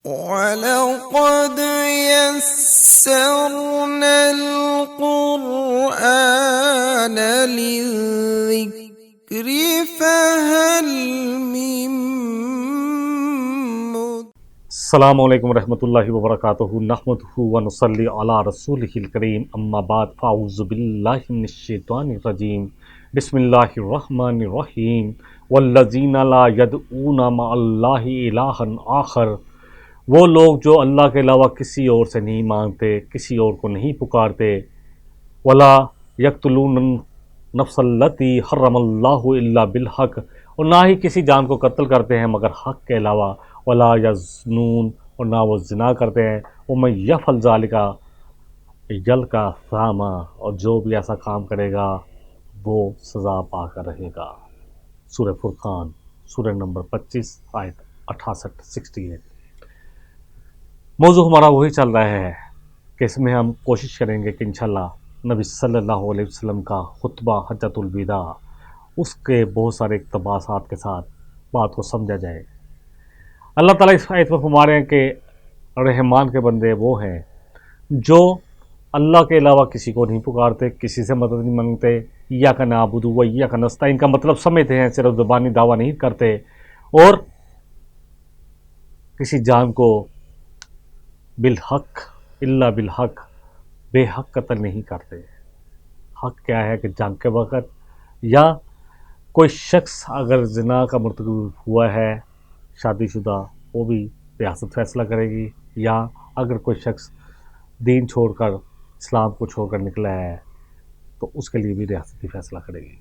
وَلَقَدْ يَسَّرْنَا الْقُرْآنَ لِلذِّكْرِ فَهَلْ مِن مُّدَّكِرٍ۔ السلام علیکم ورحمۃ اللہ وبرکاتہ، نحمدہ ونصلی علی رسولہ الکریم، اما بعد فاعوذ باللہ من الشیطان الرجیم، بسم اللہ الرحمن الرحیم۔ والذین لا یدعون مع اللہ الہا آخر، وہ لوگ جو اللہ کے علاوہ کسی اور سے نہیں مانگتے، کسی اور کو نہیں پکارتے۔ ولا یقتلون النفس التی حرم اللہ الا بالحق، اور نہ ہی کسی جان کو قتل کرتے ہیں مگر حق کے علاوہ۔ ولا یزنون، اور نہ وہ زنا کرتے ہیں۔ ومن یفعل ذلک یلقی اثاما، اور جو بھی ایسا کام کرے گا وہ سزا پا کر رہے گا۔ سورہ فرقان، سورہ نمبر 25، آیت 68۔ موضوع ہمارا وہی چل رہا ہے کہ اس میں ہم کوشش کریں گے کہ انشاءاللہ نبی صلی اللہ علیہ وسلم کا خطبہ حجۃ الوداع، اس کے بہت سارے اقتباسات کے ساتھ بات کو سمجھا جائے۔ اللہ تعالیٰ اس آیت میں فرما رہے ہیں کہ رحمان کے بندے وہ ہیں جو اللہ کے علاوہ کسی کو نہیں پکارتے، کسی سے مدد نہیں مانگتے۔ ایاک نعبد و ایاک نستعین کا مطلب سمجھتے ہیں، صرف زبانی دعویٰ نہیں کرتے، اور کسی جان کو بالحق الا بالحق، بے حق قتل نہیں کرتے۔ حق کیا ہے کہ جنگ کے وقت یا کوئی شخص اگر زنا کا مرتکب ہوا ہے شادی شدہ، وہ بھی ریاست فیصلہ کرے گی، یا اگر کوئی شخص دین چھوڑ کر اسلام کو چھوڑ کر نکلا ہے تو اس کے لیے بھی ریاست ہی فیصلہ کرے گی۔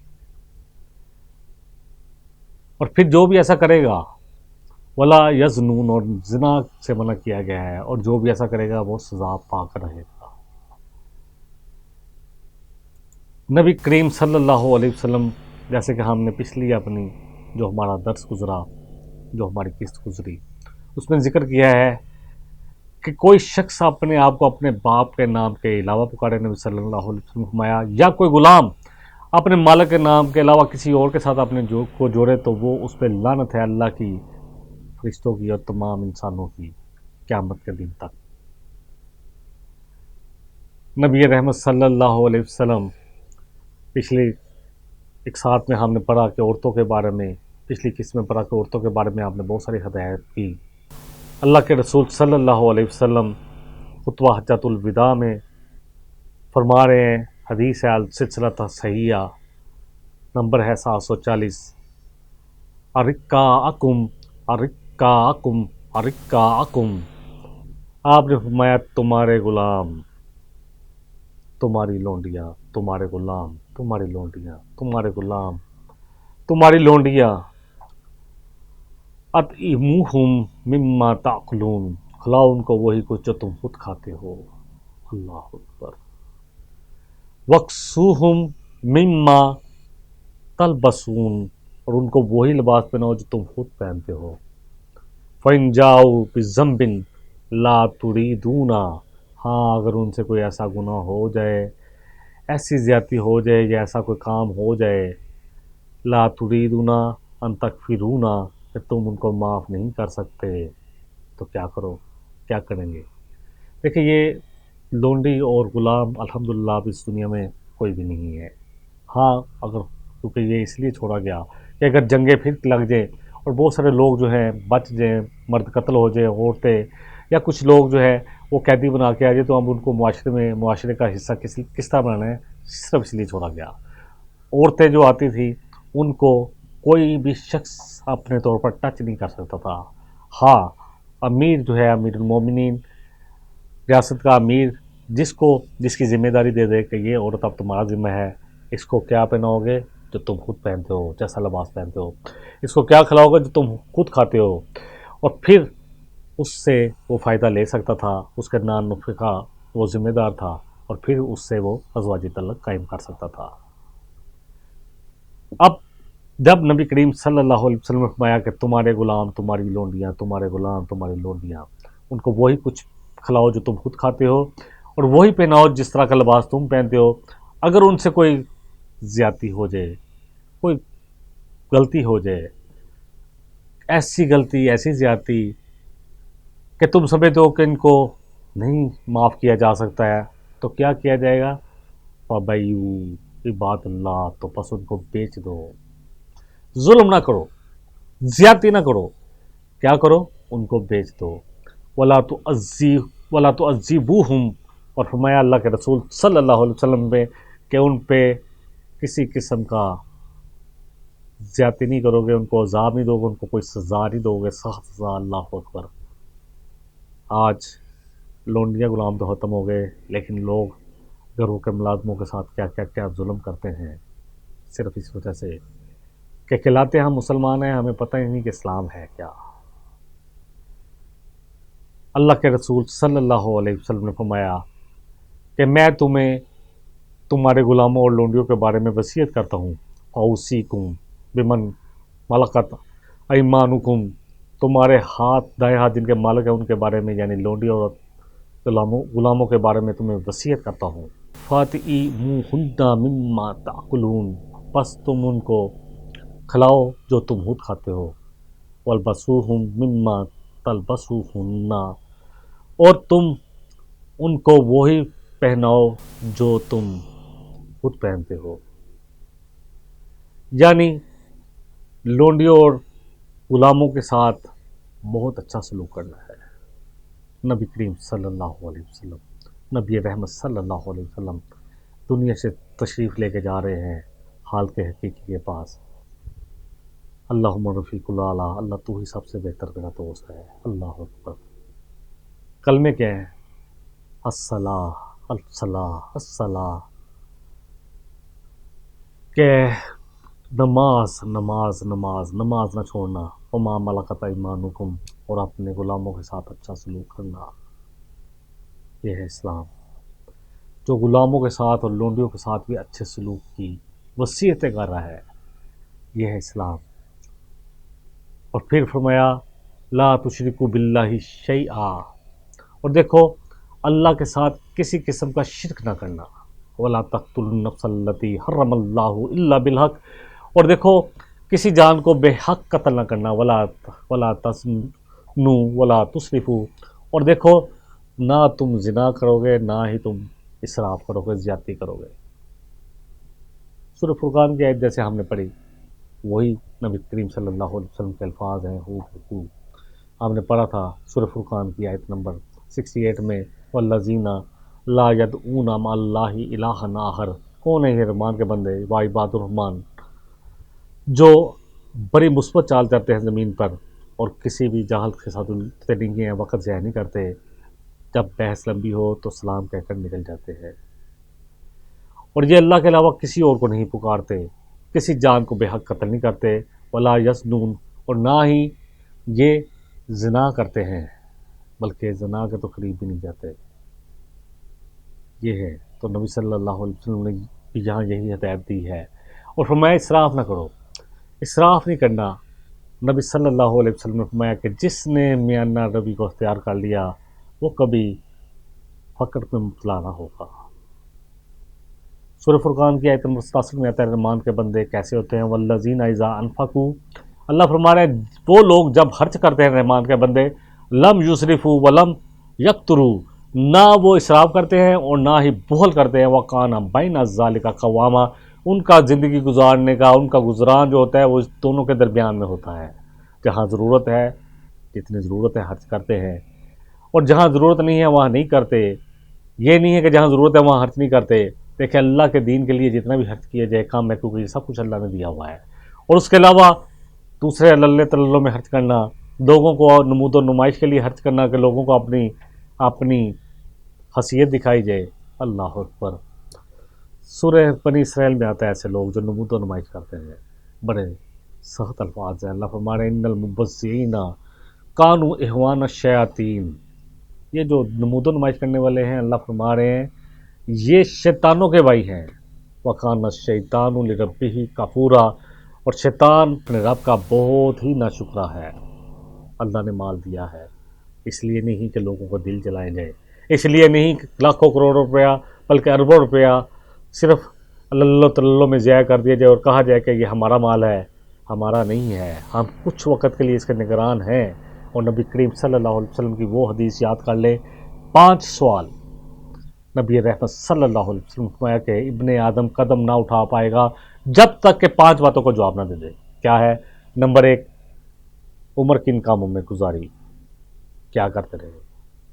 اور پھر جو بھی ایسا کرے گا، ولا یزنون، اور زنا سے منع کیا گیا ہے، اور جو بھی ایسا کرے گا وہ سزا پا کر رہے گا۔ نبی کریم صلی اللہ علیہ وسلم، جیسے کہ ہم نے پچھلی اپنی جو ہمارا درس گزرا، جو ہماری قسط گزری، اس میں ذکر کیا ہے کہ کوئی شخص اپنے آپ کو اپنے باپ کے نام کے علاوہ پکارے، نبی صلی اللہ علیہ وسلم نے فرمایا، یا کوئی غلام اپنے مالک کے نام کے علاوہ کسی اور کے ساتھ اپنے جو کو جوڑے تو وہ اس پہ لعنت ہے، اللہ کی، فرشتوں کی اور تمام انسانوں کی، قیامت کے دن تک۔ نبی رحمت صلی اللہ علیہ وسلم، پچھلی ایک ساتھ میں ہم نے پڑھا کہ عورتوں کے بارے میں، پچھلی قسط میں پڑھا کہ عورتوں کے بارے میں آپ نے بہت ساری ہدایت کی۔ اللہ کے رسول صلی اللہ علیہ وسلم خطبہ حجۃ الوداع میں فرما رہے ہیں، حدیث ہے السلسلۃ صحیحہ، نمبر ہے 740، ارقاءکم ارقاءکم ارقاءکم، آپ نے فرمایا تمہارے غلام، تمہاری لونڈیاں، تمہارے غلام، تمہاری لونڈیاں، تمہارے غلام، تمہاری لونڈیاں، اطعموہم مما تاکلون، کھلاؤ ان کو وہی کچھ جو تم خود کھاتے ہو۔ اللہ اکبر۔ وکسوہم مما تلبسون، اور ان کو وہی لباس پہناؤ جو تم خود پہنتے ہو۔ فَإِن جَاءُوا بِذَنبٍ لَا تُرِيدُونَ، ہاں اگر ان سے کوئی ایسا گناہ ہو جائے، ایسی زیادتی ہو جائے، یا ایسا کوئی کام ہو جائے، لا تريدون ان تغفرون، کہ تم ان کو معاف نہیں کر سکتے، تو کیا کرو، کیا کریں گے؟ دیکھیں، یہ لونڈی اور غلام الحمدللہ اب اس دنیا میں کوئی بھی نہیں ہے۔ ہاں اگر، کیونکہ یہ اس لیے چھوڑا گیا کہ اگر جنگیں پھر لگ جائیں اور بہت سارے لوگ جو ہیں بچ جائیں، مرد قتل ہو جائیں، عورتیں یا کچھ لوگ جو ہے وہ قیدی بنا کے آ جائے، تو اب ان کو معاشرے کا حصہ کس طرح بنانا ہے، صرف اس لیے چھوڑا گیا۔ عورتیں جو آتی تھی ان کو کوئی بھی شخص اپنے طور پر ٹچ نہیں کر سکتا تھا۔ ہاں امیر جو ہے، امیر المومنین، ریاست کا امیر، جس کی ذمہ داری دے دے کہ یہ عورت اب تمہارا ذمہ ہے، اس کو کیا پہناؤ گے جو تم خود پہنتے ہو، جیسا لباس پہنتے ہو، اس کو کیا کھلاؤ گے جو تم خود کھاتے ہو، اور پھر اس سے وہ فائدہ لے سکتا تھا، اس کے نان نفقے کا وہ ذمہ دار تھا، اور پھر اس سے وہ ازواجی تعلق قائم کر سکتا تھا۔ اب جب نبی کریم صلی اللہ علیہ وسلم نے فرمایا کہ تمہارے غلام، تمہاری لونڈیاں، تمہارے غلام، تمہاری لونڈیاں، ان کو وہی کچھ کھلاؤ جو تم خود کھاتے ہو، اور وہی پہناؤ جس طرح کا لباس تم پہنتے ہو۔ اگر ان سے کوئی زیادتی ہو جائے، کوئی غلطی ہو جائے، ایسی غلطی، ایسی زیادتی کہ تم سمجھتے ہو کہ ان کو نہیں معاف کیا جا سکتا ہے، تو کیا کیا جائے گا؟ فَبَيُّ عباد اللہ، تو پس ان کو بیچ دو، ظلم نہ کرو، زیادتی نہ کرو، کیا کرو؟ ان کو بیچ دو۔ وَلَا تُعَذِّبُوهُمْ، اور فرمایا اللہ کے رسول صلی اللہ علیہ وسلم پہ کہ ان پہ کسی قسم کا زیادتی نہیں کرو گے، ان کو عذاب نہیں دو گے، ان کو کوئی سزا نہیں دو گے، سخت سزا۔ اللہ اکبر۔ آج لونڈیاں غلام تو ختم ہو گئے، لیکن لوگ گھروں کے ملازموں کے ساتھ کیا کیا کیا ظلم کرتے ہیں، صرف اس وجہ سے کہ کہلاتے ہم مسلمان ہیں، ہمیں پتہ ہی نہیں کہ اسلام ہے کیا۔ اللہ کے رسول صلی اللہ علیہ وسلم نے فرمایا کہ میں تمہیں تمہارے غلاموں اور لونڈیوں کے بارے میں وصیت کرتا ہوں، اوصیکم بمن ملکت ایمانکم، تمہارے دائیں ہاتھ جن کے مالک ہیں ان کے بارے میں، یعنی لونڈی اور غلاموں کے بارے میں تمہیں وصیت کرتا ہوں۔ فَأَطْعِمُوهُنَّ مِمَّا تَأْكُلُونَ، پس تم ان کو کھلاؤ جو تم خود کھاتے ہو، وَالْبَسُوهُمْ مِمَّا تَلْبَسُونَ، اور تم ان کو وہی پہناؤ جو تم خود پہنتے ہو۔ یعنی لونڈیوں اور غلاموں کے ساتھ بہت اچھا سلوک کرنا ہے۔ نبی کریم صلی اللہ علیہ وسلم، نبی رحمت صلی اللہ علیہ وسلم دنیا سے تشریف لے کے جا رہے ہیں حال کے حقیقی کے پاس۔ اللہم رفیق الاعلیٰ، اللہ تو ہی سب سے بہتر میرا دوست ہے۔ اللہ اکبر۔ کلمے کیا ہیں؟ الصلاۃ الصلاۃ الصلاۃ، کہ نماز نماز نماز نماز نہ چھوڑنا، وما ملکت ایمانکم، اور اپنے غلاموں کے ساتھ اچھا سلوک کرنا۔ یہ ہے اسلام، جو غلاموں کے ساتھ اور لونڈیوں کے ساتھ بھی اچھے سلوک کی وصیتیں کر رہا ہے، یہ ہے اسلام۔ اور پھر فرمایا لا تشرکوا باللہ شیئا، اور دیکھو اللہ کے ساتھ کسی قسم کا شرک نہ کرنا، ولا تقتلوا النفس التي حرم اللہ الا بالحق، اور دیکھو کسی جان کو بے حق قتل نہ کرنا، ولا تزنوا ولا تسرفوا، اور دیکھو نہ تم زنا کرو گے، نہ ہی تم اسراف کرو گے، زیادتی کرو گے۔ سورہ فرقان کی آیت جیسے ہم نے پڑھی، وہی نبی کریم صلی اللہ علیہ وسلم کے الفاظ ہیں، ہم نے پڑھا تھا سورہ فرقان کی آیت نمبر 68 میں، والذین لا یدعون مع اللہ الہا آخر، کون ہے یہ رحمان کے بندے، وعباد الرحمان، جو بڑی مثبت چال چلتے ہیں زمین پر اور کسی بھی جاہل کے ساتھ نہیں ہیں، وقت ضائع نہیں کرتے، جب بحث لمبی ہو تو سلام کہہ کر نکل جاتے ہیں، اور یہ اللہ کے علاوہ کسی اور کو نہیں پکارتے، کسی جان کو بے حق قتل نہیں کرتے، ولا یزنون، اور نہ ہی یہ زنا کرتے ہیں، بلکہ زنا کے تو قریب بھی نہیں جاتے۔ یہ ہے تو نبی صلی اللہ علیہ وسلم نے یہاں یہی ہدایت دی ہے، اور فرمایا اسراف نہ کرو، اسراف نہیں کرنا۔ نبی صلی اللہ علیہ وسلم نے فرمایا کہ جس نے میانہ روی کو اختیار کر لیا وہ کبھی فقر میں مبتلا نہ ہوگا۔ سورہ فرقان کی آیت نمبر 67 میں آتا ہے رحمان کے بندے کیسے ہوتے ہیں، والذین اذا انفقوا، اللہ فرما رہے ہیں وہ لوگ جب خرچ کرتے ہیں رحمان کے بندے، لم یسرفوا ولم یقتروا، نہ وہ اسراف کرتے ہیں اور نہ ہی بخل کرتے ہیں، وکان بین ذالک قواما، ان کا زندگی گزارنے کا، ان کا گزران جو ہوتا ہے وہ اس دونوں کے درمیان میں ہوتا ہے، جہاں ضرورت ہے جتنی ضرورت ہے خرچ کرتے ہیں، اور جہاں ضرورت نہیں ہے وہاں نہیں کرتے۔ یہ نہیں ہے کہ جہاں ضرورت ہے وہاں خرچ نہیں کرتے، دیکھیں اللہ کے دین کے لیے جتنا بھی خرچ کیا جائے کام ہے، کیونکہ یہ سب کچھ اللہ نے دیا ہوا ہے، اور اس کے علاوہ دوسرے اللہ تلوں میں خرچ کرنا، لوگوں کو نمود و نمائش کے لیے خرچ کرنا کہ لوگوں کو اپنی حیثیت دکھائی جائے، اللہ اکبر۔ سورہ بنی اسرائیل میں آتا ہے ایسے لوگ جو نمود و نمائش کرتے ہیں، بڑے سخت الفاظ ہیں، اللہ فرما رہے ہیں ان المبذرین کانوا اخوان الشیاطین، یہ جو نمود و نمائش کرنے والے ہیں اللہ فرما رہے ہیں یہ شیطانوں کے بھائی ہیں، وَكَانَ الشَّيْطَانُ لِرَبِّهِ كَفُورًا، اور شیطان اپنے رب کا بہت ہی ناشکرا ہے۔ اللہ نے مال دیا ہے، اس لیے نہیں کہ لوگوں کو دل جلائے جائے، اس لیے نہیں کہ لاکھوں کروڑوں روپیہ بلکہ اربوں روپیہ صرف اللہ تلوں میں ضائع کر دیا جائے اور کہا جائے کہ یہ ہمارا مال ہے، ہمارا نہیں ہے، ہم کچھ وقت کے لیے اس کے نگران ہیں، اور نبی کریم صلی اللہ علیہ وسلم کی وہ حدیث یاد کر لے، 5 سوال نبی رحمت صلی اللہ علیہ وسلم فرمایا کہ ابن آدم قدم نہ اٹھا پائے گا جب تک کہ 5 باتوں کو جواب نہ دے دے۔ کیا ہے؟ نمبر 1، عمر کن کاموں میں گزاری، کیا کرتے رہے،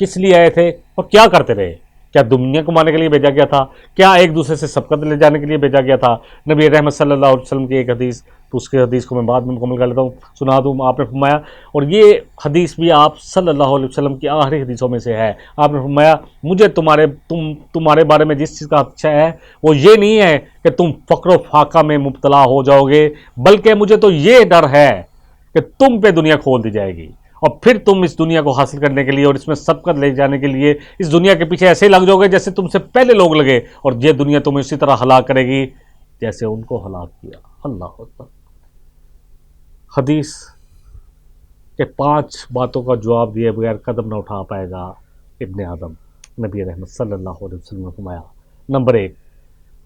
کس لیے آئے تھے اور کیا کرتے رہے، کیا دنیا کمانے کے لیے بھیجا گیا تھا، کیا ایک دوسرے سے سبقت لے جانے کے لیے بھیجا گیا تھا۔ نبی رحمت صلی اللہ علیہ وسلم کی ایک حدیث، تو اس کی حدیث کو میں بعد میں مکمل کر لیتا ہوں، سنا دوں۔ آپ نے فرمایا، اور یہ حدیث بھی آپ صلی اللہ علیہ وسلم کی آخری حدیثوں میں سے ہے، آپ نے فرمایا مجھے تمہارے بارے میں جس چیز کا خدشہ ہے وہ یہ نہیں ہے کہ تم فقر و فاقہ میں مبتلا ہو جاؤ گے، بلکہ مجھے تو یہ ڈر ہے کہ تم پہ دنیا کھول دی جائے گی، اور پھر تم اس دنیا کو حاصل کرنے کے لیے اور اس میں سبقت لے جانے کے لیے اس دنیا کے پیچھے ایسے لگ جاؤ گے جیسے تم سے پہلے لوگ لگے، اور یہ دنیا تمہیں اسی طرح ہلاک کرے گی جیسے ان کو ہلاک کیا۔ اللہ اکبر۔ حدیث کہ 5 باتوں کا جواب دیے بغیر قدم نہ اٹھا پائے گا ابن آدم۔ نبی رحمت صلی اللہ علیہ وسلم نے فرمایا، نمبر 1،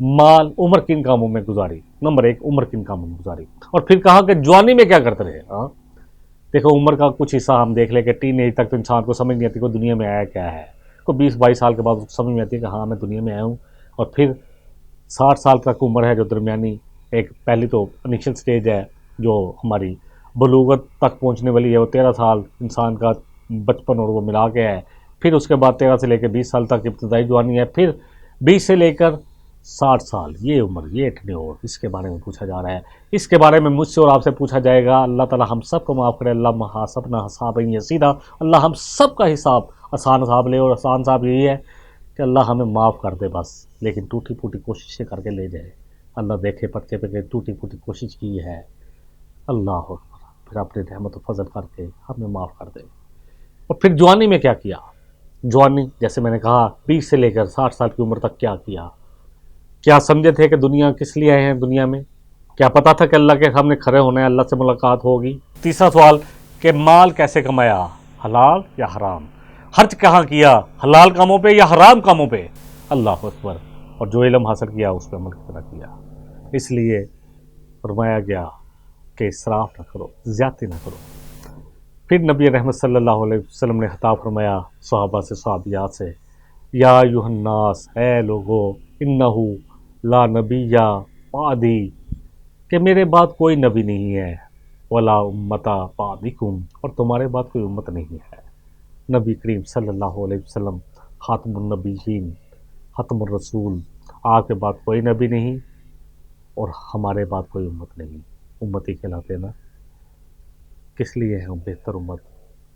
مال عمر کن کاموں میں گزاری، نمبر 1 عمر کن کاموں میں گزاری، اور پھر کہا کہ جوانی میں کیا کرتے رہے۔ دیکھو عمر کا کچھ حصہ ہم دیکھ لیں کہ ٹین ایج تک تو انسان کو سمجھ نہیں آتی کوئی دنیا میں آیا کیا ہے، کوئی 20-22 سال کے بعد سمجھ میں آتی ہے کہ ہاں میں دنیا میں آیا ہوں، اور پھر 60 سال تک عمر ہے جو درمیانی ایک پہلی تو انیشل سٹیج ہے جو ہماری بلوغت تک پہنچنے والی ہے، وہ 13 سال انسان کا بچپن اور وہ ملا کے ہے، پھر اس کے بعد 13 سے لے کے 20 سال تک ابتدائی جوانی ہے، پھر 20 سے لے کر 60 سال یہ عمر، یہ ٹنیور، اس کے بارے میں پوچھا جا رہا ہے۔ اس کے بارے میں مجھ سے اور آپ سے پوچھا جائے گا۔ اللہ تعالی ہم سب کو معاف کرے، اللہ محاسبنا حسابا یسیرا، اللہ ہم سب کا حساب آسان حساب لے، اور آسان حساب یہی ہے کہ اللہ ہمیں معاف کر دے بس، لیکن ٹوٹی پھوٹی کوششیں کر کے لے جائے۔ اللہ دیکھے پرچے پہ کہ ٹوٹی پھوٹی کوشش کی ہے، اللہ اکبر، پھر اپنی رحمت و فضل کر کے ہمیں معاف کر دے۔ اور پھر جوانی میں کیا کیا؟ جوانی جیسے میں نے کہا 20 سے لے کر 60 سال کی عمر تک کیا کیا؟ کیا سمجھے تھے کہ دنیا کس لیے آئے ہیں دنیا میں؟ کیا پتا تھا کہ اللہ کے سامنے کھڑے ہونا ہے، اللہ سے ملاقات ہوگی؟ تیسرا سوال کہ مال کیسے کمایا، حلال یا حرام؟ خرچ کہاں کیا، حلال کاموں پہ یا حرام کاموں پہ؟ اللہ اکبر۔ اور جو علم حاصل کیا اس پہ عمل کیا۔ اس لیے فرمایا گیا کہ اسراف نہ کرو، زیادتی نہ کرو۔ پھر نبی رحمت صلی اللہ علیہ وسلم نے خطاب فرمایا صحابہ سے، صحابیات سے، یا ایھا الناس، اے لوگو، انہو لا نبی بعدی، کہ میرے بعد کوئی نبی نہیں ہے، ولا امتا بعدکم، اور تمہارے بعد کوئی امت نہیں ہے۔ نبی کریم صلی اللہ علیہ وسلم خاتم النبیین، ختم الرسول، آپ کے بعد کوئی نبی نہیں اور ہمارے بعد کوئی امت نہیں۔ امتی کہلاتے نا، کس لیے ہیں ہم بہتر امت؟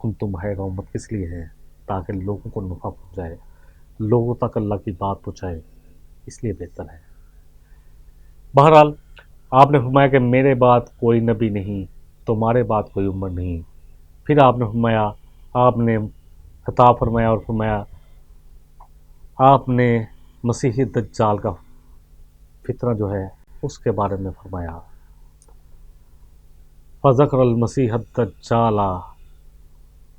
کنتم خیر امت کس لیے ہیں؟ تاکہ لوگوں کو نفع پہنچائے، لوگوں تک اللہ کی بات پہنچائے، اس لیے بہتر ہے۔ بہرحال آپ نے فرمایا کہ میرے بعد کوئی نبی نہیں، تمہارے بعد کوئی امت نہیں۔ پھر آپ نے فرمایا، آپ نے خطاب فرمایا اور فرمایا، آپ نے مسیح دجال کا فتنہ جو ہے اس کے بارے میں فرمایا، فذکر المسیح الدجال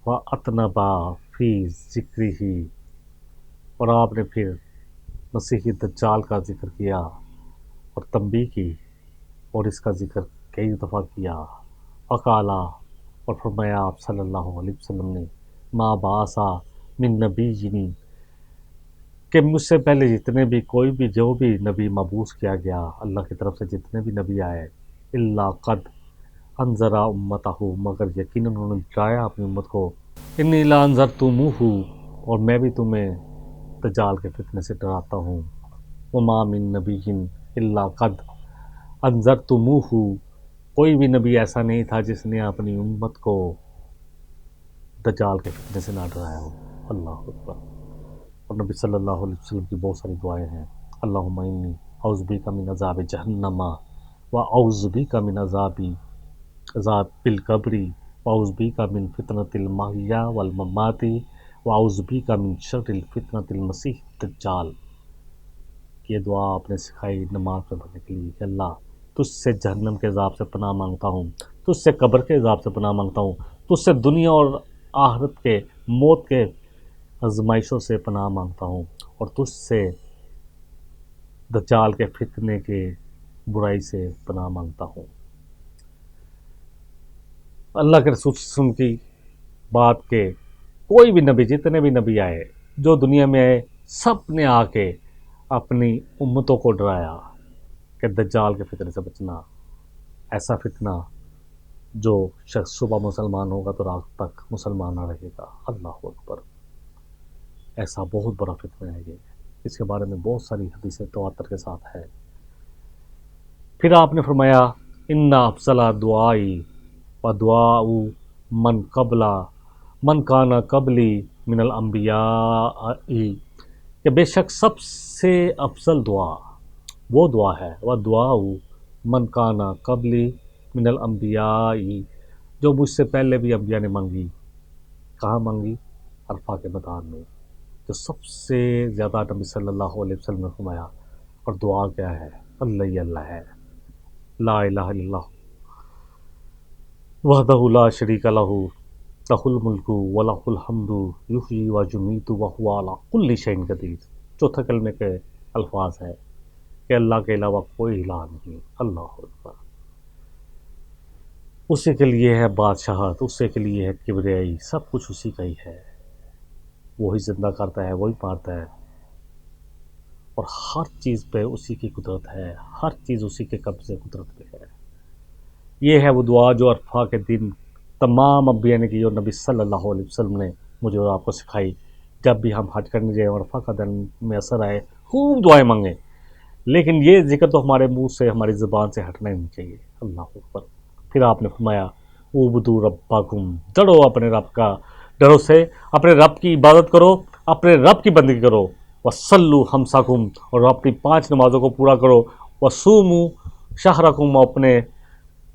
وَأَطْنَبَ فی ذکرہ، اور آپ نے پھر مسیح دجال کا ذکر کیا اور تنبیہ کی اور اس کا ذکر کئی دفعہ کیا۔ وقالا، اور فرمایا آپ صلی اللہ علیہ وسلم نے، ما بعث من نبی، کہ مجھ سے پہلے جتنے بھی کوئی بھی جو بھی نبی مبعوث کیا گیا اللہ کی طرف سے، جتنے بھی نبی آئے، الا قد انذر امتہ، مگر یقیناً انہوں نے ڈرایا اپنی امت کو، انی لانذرتموہ، اور میں بھی تمہیں دجال کے فتنے سے ڈراتا ہوں، وما من نبی الا قد انذرتموہ، کوئی بھی نبی ایسا نہیں تھا جس نے اپنی امت کو دجال کے فتنے سے نہ ڈرایا ہو۔ اللہ اکبر۔ اور نبی صلی اللہ علیہ وسلم کی بہت ساری دعائیں ہیں، اللہم انی اعوذ بک من عذاب جہنم واعوذ بک من عذاب القبر واعوذ بک من فتنۃ المحیا والممات واعوذ بک من شر الفتنۃ المسیح الدجال۔ یہ دعا آپ نے سکھائی نماز میں پڑھنے کے لیے کہ اللہ تجھ سے جہنم کے عذاب سے پناہ مانگتا ہوں، تجھ سے قبر کے عذاب سے پناہ مانگتا ہوں، تجھ سے دنیا اور آخرت کے موت کے آزمائشوں سے پناہ مانگتا ہوں، اور تجھ سے دجال کے فتنے کے برائی سے پناہ مانگتا ہوں۔ اللہ کے رسول صلی اللہ علیہ وسلم کی بات کہ کوئی بھی نبی، جتنے بھی نبی آئے جو دنیا میں آئے، سب نے آ کے اپنی امتوں کو ڈرایا کہ دجال کے فتنے سے بچنا، ایسا فتنہ جو شخص صبح مسلمان ہوگا تو رات تک مسلمان نہ رہے گا۔ اللہ اکبر، ایسا بہت بڑا فتنہ ہے یہ، اس کے بارے میں بہت ساری حدیثیں تواتر کے ساتھ ہے۔ پھر آپ نے فرمایا ان افضل دعائی و دعاء من کانا قبلی من الانبیاء، کہ بے شک سب سے افضل دعا وہ دعا ہے وہ دعاء من کانا قبلی من الانبیاء، جو مجھ سے پہلے بھی انبیاء نے مانگی۔ کہاں مانگی؟ عرفہ کے میدان میں، جو سب سے زیادہ نبی صلی اللہ علیہ وسلم نے فرمایا۔ اور دعا کیا ہے؟ اللہ ہی اللہ ہے، لا الہ الا اللہ وحدہ لا شریک لہ لہ الملک و لہ الحمد یحیی و یمیت وہو علی کل شیء قدیر۔ چوتھا کلمے کے الفاظ ہے کہ اللہ کے علاوہ کوئی الہ نہیں، اللہ اکبر۔ اسی کے لیے ہے بادشاہت، اسی کے لیے ہے کبریائی، سب کچھ اسی کا ہی ہے۔ وہی زندہ کرتا ہے، وہی مارتا ہے، اور ہر چیز پہ اسی کی قدرت ہے، ہر چیز اسی کے قبضے قدرت پہ ہے۔ یہ ہے وہ دعا جو عرفہ کے دن تمام انبیاء نے کی اور نبی صلی اللہ علیہ وسلم نے مجھے اور آپ کو سکھائی۔ جب بھی ہم حج کرنے جائیں، عرفہ کا دن میسر آئے، خوب دعائیں مانگیں، لیکن یہ ذکر تو ہمارے منہ سے، ہماری زبان سے ہٹنا ہی نہیں چاہیے۔ اللہ اکبر۔ پھر آپ نے فرمایا اعبدوا ربکم، ڈرو اپنے رب کا، ڈرو سے اپنے رب کی عبادت کرو، اپنے رب کی بندگی کرو، وصلوا خمسکم، اور اپنی 5 نمازوں کو پورا کرو، وصوموا شہرکم، اپنے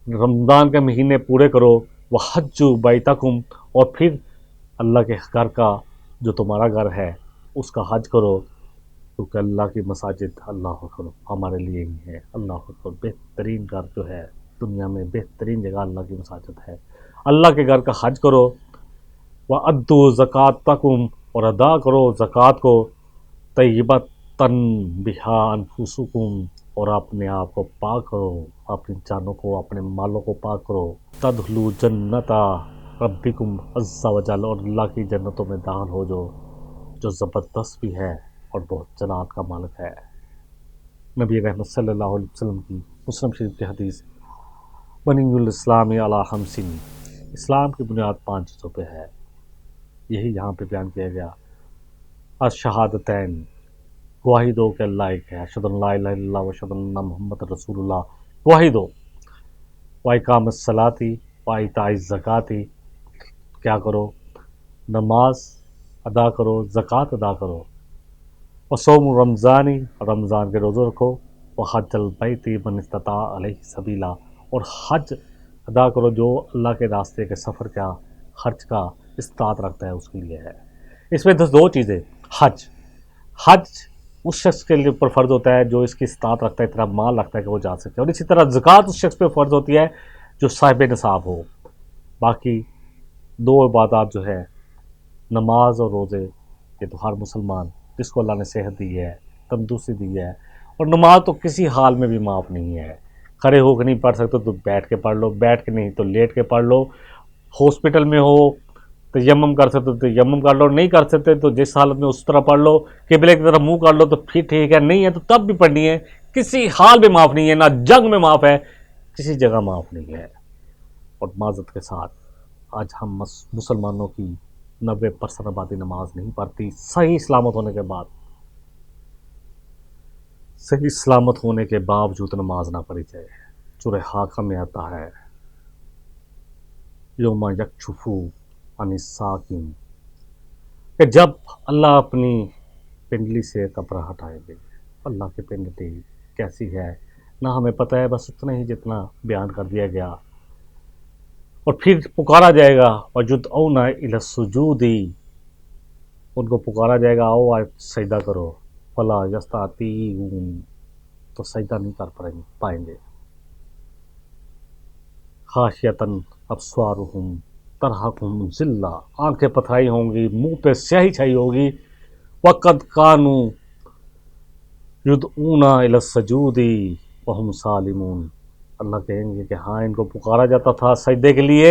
رمضان کے مہینے پورے کرو، وحجوا بیتکم، اور پھر اللہ کے گھر کا جو تمہارا گھر ہے اس کا حج کرو، کیونکہ اللہ کی مساجد، اللہ اکبر، ہمارے لیے ہی ہے۔ اللہ اکبر، بہترین گھر جو ہے دنیا میں، بہترین جگہ اللہ کی مساجد ہے۔ اللہ کے گھر کا حج کرو، وَأَدُّوا زَكَاتَكُمْ، اور ادا کرو زکوٰۃ کو، طیبۃً بِہَا أَنفُسُكُمْ، اور اپنے آپ کو پاک کرو، اپنی جانوں کو، اپنے مالوں کو پاک کرو، تدخلوا جنت ربکم عز وجل، اور اللہ کی جنتوں میں داخل ہو جو زبردست بھی ہے اور بہت جلال کا مالک ہے۔ نبی رحمت صلی اللہ علیہ وسلم کی مسلم شریف کی حدیث، بنی الاسلام علی خمس، اسلام کی بنیاد 5 چیزوں پہ ہے، یہی یہاں پہ بیان کیا گیا۔ الشہادتین، گواہی دو کہ اللہ ایک ہے، اشہد ان لا الہ الا اللہ واشہد ان محمد رسول اللہ، گواہی دو۔ واقام الصلاۃ وایتاء الزکوٰۃ، کیا کرو؟ نماز ادا کرو، زکوٰۃ ادا کرو، وصوم رمضان، رمضان کے روزے رکھو، وحج البیت من استطاع الیہ سبیلا، اور حج ادا کرو جو اللہ کے راستے کے سفر کا خرچ کا استطاعت رکھتا ہے، اس کے لیے ہے۔ اس میں 2 چیزیں، حج اس شخص کے لیے پر فرض ہوتا ہے جو اس کی استطاعت رکھتا ہے، اتنا مال رکھتا ہے کہ وہ جا سکے، اور اسی طرح زکوٰۃ اس شخص پہ فرض ہوتی ہے جو صاحب نصاب ہو۔ باقی 2 عبادات جو ہے، نماز اور روزے، یہ تو ہر مسلمان جس کو اللہ نے صحت دی ہے، تندرستی دی ہے، اور نماز تو کسی حال میں بھی معاف نہیں ہے۔ کھڑے ہو کے نہیں پڑھ سکتے تو بیٹھ کے پڑھ لو، بیٹھ کے نہیں تو لیٹ کے پڑھ لو، ہاسپٹل میں ہو تیمم کر سکتے تو تیمم کر لو، نہیں کر سکتے تو جس حالت میں اس طرح پڑھ لو، قبلے کی طرف منہ کر لو تو پھر ٹھیک ہے، نہیں ہے تو تب بھی پڑھنی ہے، کسی حال میں معاف نہیں ہے، نہ جنگ میں معاف ہے، کسی جگہ معاف نہیں ہے۔ اور معذرت کے ساتھ آج ہم مسلمانوں کی 90% آبادی نماز نہیں پڑھتی، صحیح سلامت ہونے کے بعد، صحیح سلامت ہونے کے باوجود نماز نہ پڑھی جائے۔ سورہ حاقہ میں آتا ہے یوم یکشف عن الساق، کہ جب اللہ اپنی پنڈلی سے کپڑا ہٹائیں گے۔ اللہ کی پنڈلی کیسی ہے نہ ہمیں پتہ ہے، بس اتنا ہی جتنا بیان کر دیا گیا۔ اور پھر پکارا جائے گا وَيُدْعَوْنَ إِلَى السُّجُودِ، ان کو پکارا جائے گا آؤ آج سجدہ کرو، فَلَا يَسْتَطِيعُونَ، تو سجدہ نہیں کر پائیں گے۔ خاشعۃ ابصارہم ترہقہم ذلہ، آنکھیں پتھرائی ہوں گی، منہ پہ سیاہی چھائی ہوگی۔ وَقَدْ كَانُوا يُدْعُونَ إِلَى السُّجُودِ وَهُمْ سَالِمُونَ، اللہ کہیں گے کہ ہاں ان کو پکارا جاتا تھا سجدے کے لیے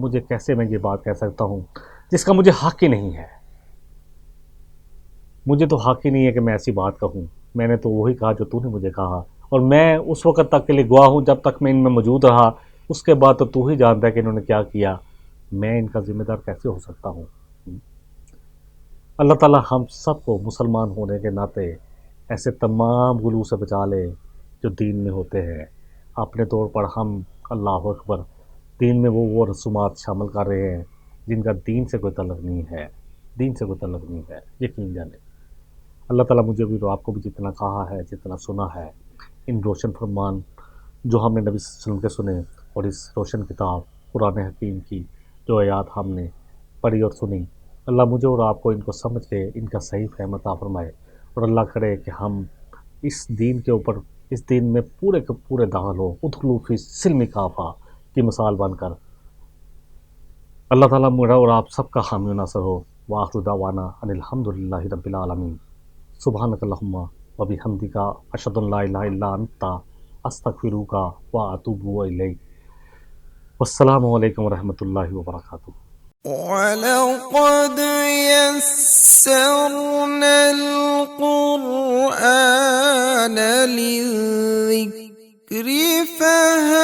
مجھے کیسے میں یہ بات کہہ سکتا ہوں جس کا مجھے حق ہی نہیں ہے؟ مجھے تو حق ہی نہیں ہے کہ میں ایسی بات کہوں. میں نے تو وہی کہا جو تو نے مجھے کہا، اور میں اس وقت تک کے لیے گواہ ہوں جب تک میں ان میں موجود رہا. اس کے بعد تو ہی جانتا ہے کہ انہوں نے کیا کیا. میں ان کا ذمہ دار کیسے ہو سکتا ہوں؟ اللہ تعالیٰ ہم سب کو مسلمان ہونے کے ناطے ایسے تمام غلو سے بچا لے جو دین میں ہوتے ہیں. اپنے طور پر ہم اللہ اکبر دین میں وہ رسومات شامل کر رہے ہیں جن کا دین سے کوئی تعلق نہیں ہے. دین سے کوئی تعلق نہیں ہے، یقین جانے. اللہ تعالیٰ مجھے بھی اور آپ کو بھی جتنا کہا ہے، جتنا سنا ہے، ان روشن فرمان جو ہم نے نبی صلی اللہ علیہ وسلم کے سنے، اور اس روشن کتاب قرآن حکیم کی جو آیات ہم نے پڑھی اور سنی، اللہ مجھے اور آپ کو ان کو سمجھ کے ان کا صحیح فہم عطا فرمائے. اور اللہ کرے کہ ہم اس دین کے اوپر، اس دین میں پورے کے پورے داخل ہو، ادخلوا فی السلم کافہ کی مثال بن کر. اللہ تعالیٰ میرا اور آپ سب کا حامی و ناصر ہو. وآخر دعوانا ان الحمد للہ رب العالمین. سبحانک اللہم و بحمدک اشہد ان لا الہ الا انت استغفرک و اتوب الیک. والسلام علیکم ورحمۃ اللہ وبرکاتہ. وَلَقَدْ يَسَّرْنَا الْقُرْآنَ لِلذِّكْرِ فَهَلْ